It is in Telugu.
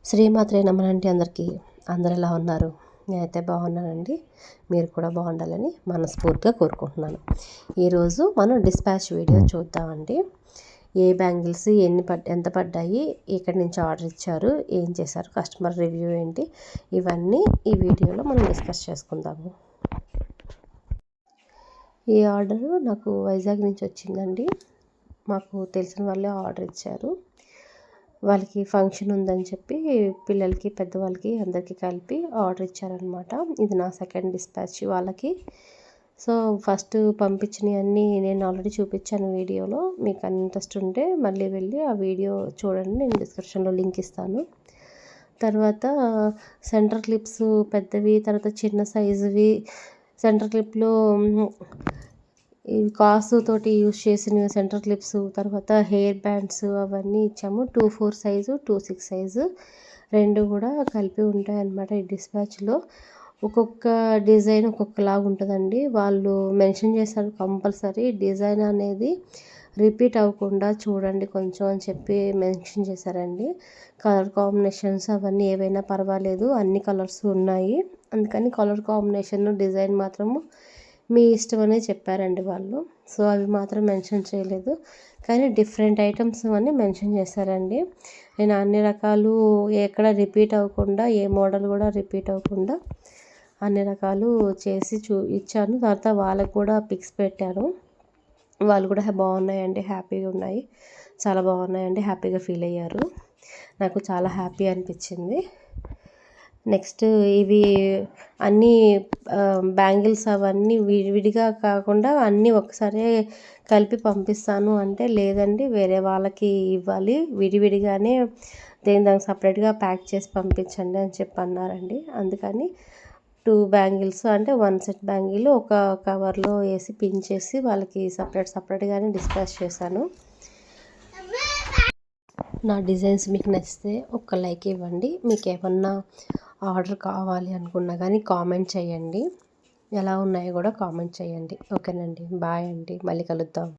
శ్రీమాత్రే నమనండి అందరికీ. అందరు ఎలా ఉన్నారు? నేనైతే బాగున్నానండి. మీరు కూడా బాగుండాలని మనస్ఫూర్తిగా కోరుకుంటున్నాను. ఈరోజు మనం డిస్పాచ్ వీడియో చూద్దామండి. ఏ బ్యాంగిల్స్ ఎంత పడ్డాయి, ఎక్కడి నుంచి ఆర్డర్ ఇచ్చారు, ఏం చేశారు, కస్టమర్ రివ్యూ ఏంటి, ఇవన్నీ ఈ వీడియోలో మనం డిస్కస్ చేసుకుందాము. ఈ ఆర్డరు నాకు వైజాగ్ నుంచి వచ్చిందండి. మాకు తెలిసిన వాళ్ళే ఆర్డర్ ఇచ్చారు. వాళ్ళకి ఫంక్షన్ ఉందని చెప్పి పిల్లలకి పెద్దవాళ్ళకి అందరికీ కలిపి ఆర్డర్ ఇచ్చారనమాట. ఇది నా సెకండ్ డిస్పాచ్ వాళ్ళకి. సో ఫస్ట్ పంపించినవన్నీ నేను ఆల్రెడీ చూపించాను వీడియోలో. మీకు ఇంట్రెస్ట్ ఉంటే మళ్ళీ వెళ్ళి ఆ వీడియో చూడండి, నేను డిస్క్రిప్షన్లో లింక్ ఇస్తాను. తర్వాత సెంటర్ క్లిప్స్ పెద్దవి, తర్వాత చిన్న సైజువి, సెంటర్ క్లిప్లో ఈ కాసు తోటి యూజ్ చేసిన సెంటర్ క్లిప్స్, తర్వాత హెయిర్ బ్యాండ్స్ అవన్నీ ఇచ్చాము. 24 సైజు, 26 సైజు రెండు కూడా కలిపి ఉంటాయన్నమాట. ఈ డిస్పాచ్లో ఒక్కొక్క డిజైన్ ఒక్కొక్కలాగా ఉంటుందండి. వాళ్ళు మెన్షన్ చేశారు కంపల్సరీ డిజైన్ అనేది రిపీట్ అవ్వకుండా చూడండి కొంచెం అని చెప్పి మెన్షన్ చేశారండి. కలర్ కాంబినేషన్స్ అవన్నీ ఏవైనా పర్వాలేదు, అన్ని కలర్స్ ఉన్నాయి, అందుకని కలర్ కాంబినేషన్ డిజైన్ మాత్రము మీ ఇష్టం అనేది చెప్పారండి వాళ్ళు. సో అవి మాత్రం మెన్షన్ చేయలేదు, కానీ డిఫరెంట్ ఐటమ్స్ అన్నీ మెన్షన్ చేశారండి. నేను అన్ని రకాలు ఎక్కడ రిపీట్ అవ్వకుండా, ఏ మోడల్ కూడా రిపీట్ అవ్వకుండా అన్ని రకాలు చేసి ఇచ్చాను. తర్వాత వాళ్ళకు కూడా పిక్స్ పెట్టాను. వాళ్ళు కూడా బాగున్నాయండి, హ్యాపీగా ఉన్నాయి, చాలా బాగున్నాయండి, హ్యాపీగా ఫీల్ అయ్యారు. నాకు చాలా హ్యాపీ అనిపించింది. నెక్స్ట్ ఇవి అన్నీ బ్యాంగిల్స్ అవన్నీ విడివిడిగా కాకుండా అన్నీ ఒకసారి కలిపి పంపిస్తాను అంటే, లేదండి వేరే వాళ్ళకి ఇవ్వాలి, విడివిడిగానే దానికి సపరేట్గా ప్యాక్ చేసి పంపించండి అని చెప్పి అన్నారండి. అందుకని 2 బ్యాంగిల్స్ అంటే 1 సెట్ బ్యాంగిల్ ఒక కవర్లో వేసి పిన్ చేసి వాళ్ళకి సపరేట్గానే డిస్పాచ్ చేశాను. నా డిజైన్స్ మీకు నచ్చితే ఒక లైక్ ఇవ్వండి. మీకు ఏమన్నా ఆర్డర్ కావాలి అనుకున్నా కానీ కామెంట్ చేయండి, ఎలా ఉన్నాయో కూడా కామెంట్ చేయండి. ఓకేనండి, బాయ్ అండి, మళ్ళీ కలుద్దాం.